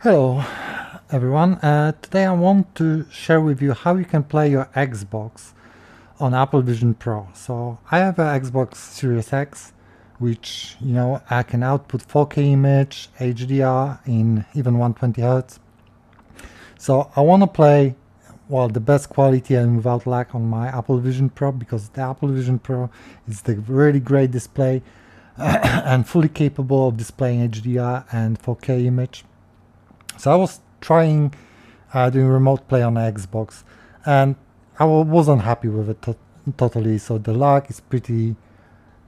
Hello everyone, today I want to share with you how you can play your Xbox on Apple Vision Pro. So I have an Xbox Series X, which I can output 4K image, HDR in even 120Hz. So I want to play the best quality and without lag on my Apple Vision Pro, because the Apple Vision Pro is the really great display and fully capable of displaying HDR and 4K image. So I was trying doing remote play on the Xbox, and I wasn't happy with it totally. So the lag is pretty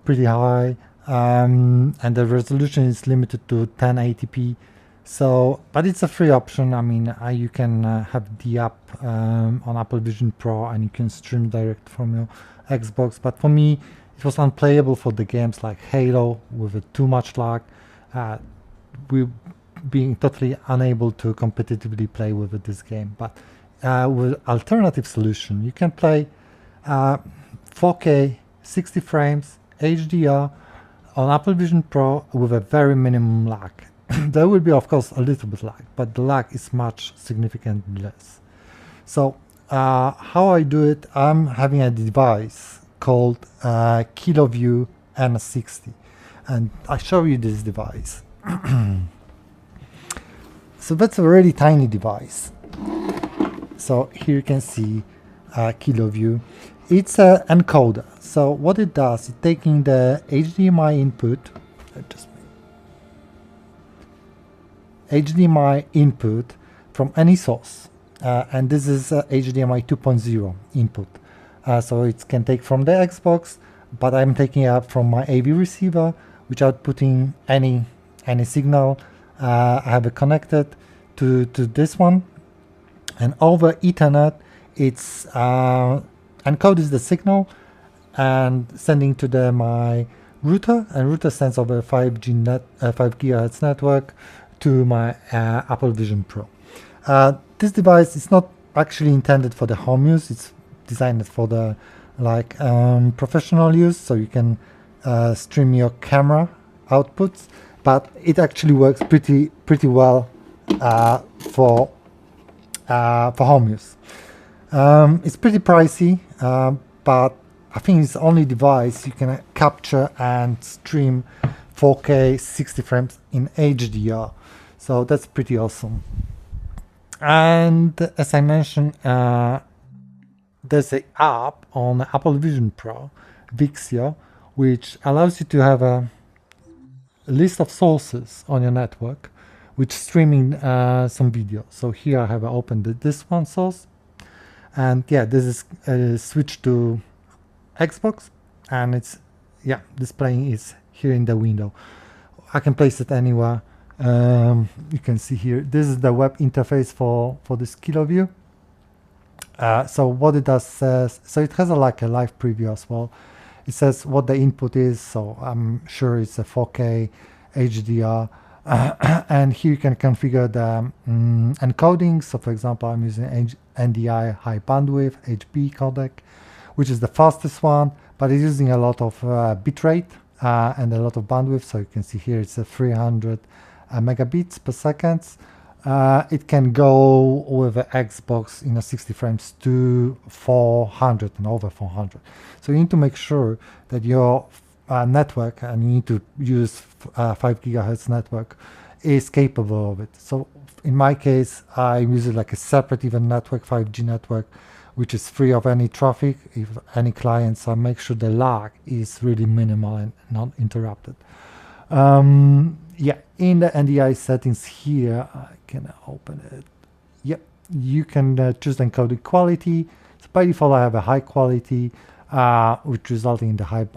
high, and the resolution is limited to 1080p. So, but it's a free option. I mean, you can have the app on Apple Vision Pro, and you can stream direct from your Xbox. But for me, it was unplayable for the games like Halo with too much lag. We being totally unable to competitively play with this game. But with alternative solution, you can play 4K 60 frames HDR on Apple Vision Pro with a very minimum lag. There will be of course a little bit lag, but the lag is much significantly less. So how I do it, I'm having a device called Kiloview N60, and I show you this device. So that's a really tiny device. So here you can see Kiloview. It's an encoder. So what it does, it's taking the HDMI input from any source, and this is HDMI 2.0 input. So it can take from the Xbox, but I'm taking it from my AV receiver, which outputting any signal. I have it connected to this one, and over Ethernet it's encodes the signal and sending to my router, and router sends over 5 GHz network to my Apple Vision Pro. This device is not actually intended for the home use. It's designed for the professional use, so you can stream your camera outputs, but it actually works pretty well for home use. It's pretty pricey, but I think it's the only device you can capture and stream 4K 60 frames in HDR. So that's pretty awesome. And as I mentioned, there's an app on Apple Vision Pro, Vixio, which allows you to have a list of sources on your network which streaming some video. So here I have opened this one source, and yeah, this is switched to Xbox, and it's displaying is here in the window. I can place it anywhere. You can see here, this is the web interface for this Kiloview. So what it does says, so it has a live preview as well. It says what the input is, so I'm sure it's a 4K HDR. And here you can configure the encoding. So for example, I'm using NDI high bandwidth HB codec, which is the fastest one, but it's using a lot of bitrate and a lot of bandwidth. So you can see here it's a 300 megabits per second. It can go with the Xbox in a 60 frames to 400 and over 400. So you need to make sure that your network, and you need to use 5 GHz network, is capable of it. So in my case, I use it like a separate even network, 5G network, which is free of any traffic, if any clients. I make sure the lag is really minimal and not interrupted. Yeah, in the NDI settings here, I can open it. Yep, you can choose the encoding quality. So by default, I have a high quality, which resulting in the high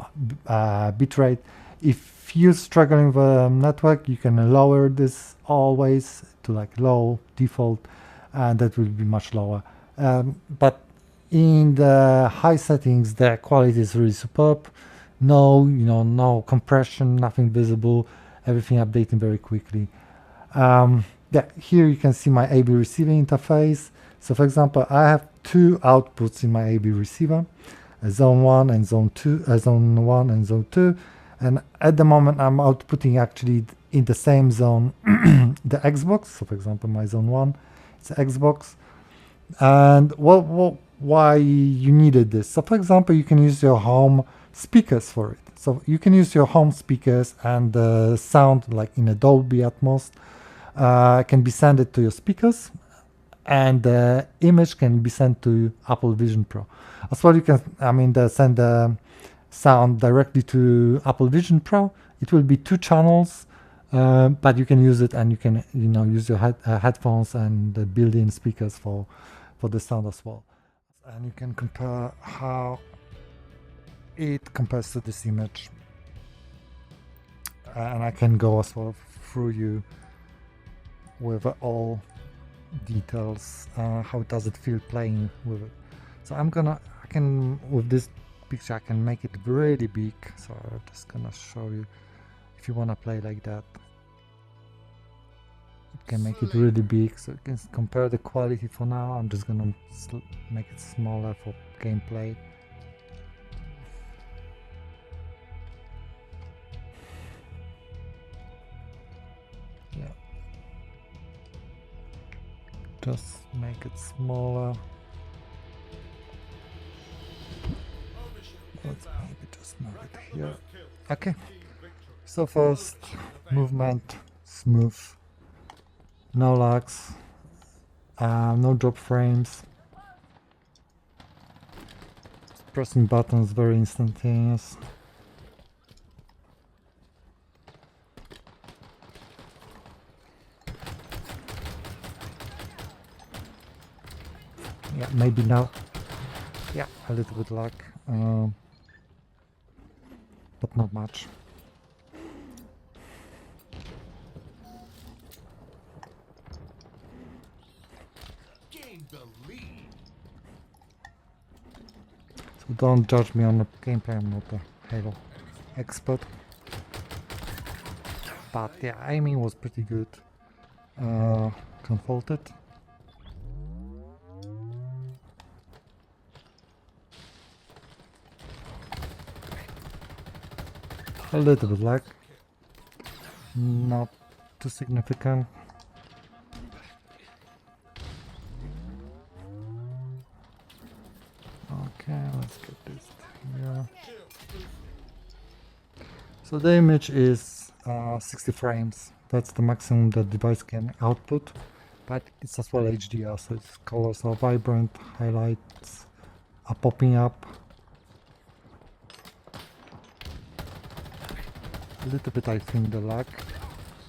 bitrate. If you're struggling with a network, you can lower this always to like low default, and that will be much lower. But in the high settings, the quality is really superb. No compression, nothing visible, everything updating very quickly. Yeah, here you can see my AV receiving interface. So for example, I have two outputs in my AV receiver, zone 1 and zone 2, zone 1 and zone 2. And at the moment I'm outputting actually in the same zone the Xbox. So for example, my zone 1 is Xbox. And why you needed this? So for example, you can use your home speakers for it. So you can use your home speakers, and the sound, like in a Dolby Atmos, can be sent to your speakers, and the image can be sent to Apple Vision Pro. As well, you can, send the sound directly to Apple Vision Pro. It will be 2 channels, but you can use it, and you can use your headphones and the built-in speakers for the sound as well. And you can compare how it compares to this image. And I can go as well through you with all details. How does it feel playing with it? So with this picture, I can make it really big. So I'm just gonna show you. If you wanna play like that, you can make it really big. So you can compare the quality. For now, I'm just gonna make it smaller for gameplay. Yeah, just make it smaller. Let's maybe just move it here. Okay, so first, movement, smooth, no lags, no drop frames. Pressing buttons very instantaneous. Yeah, maybe now. Yeah, a little bit lag, but not much. So don't judge me on the gameplay, I'm not a Halo expert. But yeah, aiming was pretty good. Can't fault it. A little bit lag, not too significant. Okay, let's get this here. So the image is 60 frames. That's the maximum the device can output, but it's as well HDR, so its colors are vibrant, highlights are popping up. A little bit, I think, the lag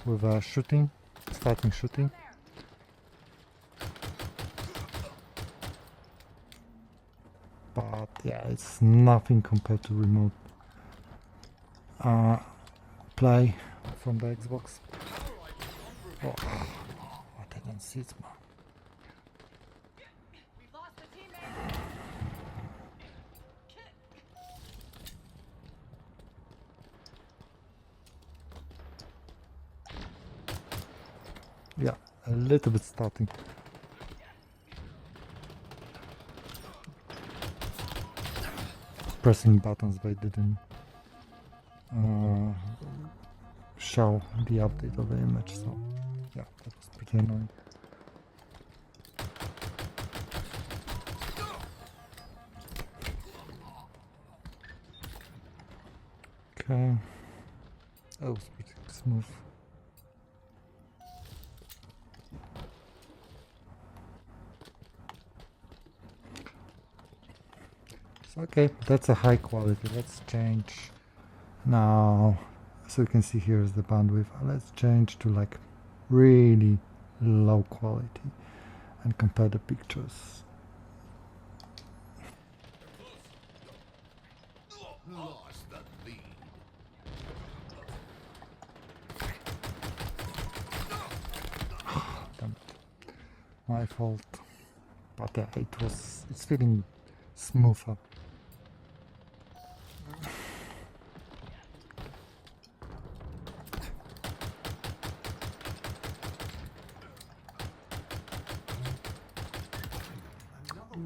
with starting shooting. But yeah, it's nothing compared to remote play from the Xbox. Oh, I didn't see it, man. Yeah, a little bit starting. Pressing buttons, but it didn't show the update of the image, so yeah, that was pretty annoying. Okay. Oh, it's pretty smooth. So, okay, that's a high quality. Let's change now. So you can see here is the bandwidth. Let's change to like really low quality and compare the pictures. Damn it. My fault. But yeah, it's feeling smoother.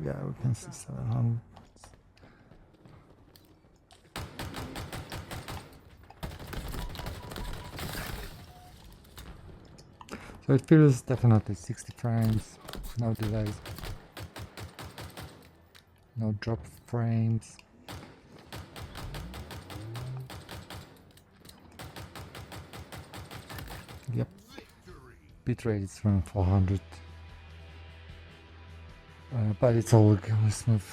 Yeah, we can see 700. So it feels definitely 60 frames, no delays, no drop frames. Yep, bitrate is around 400, but it's all smooth.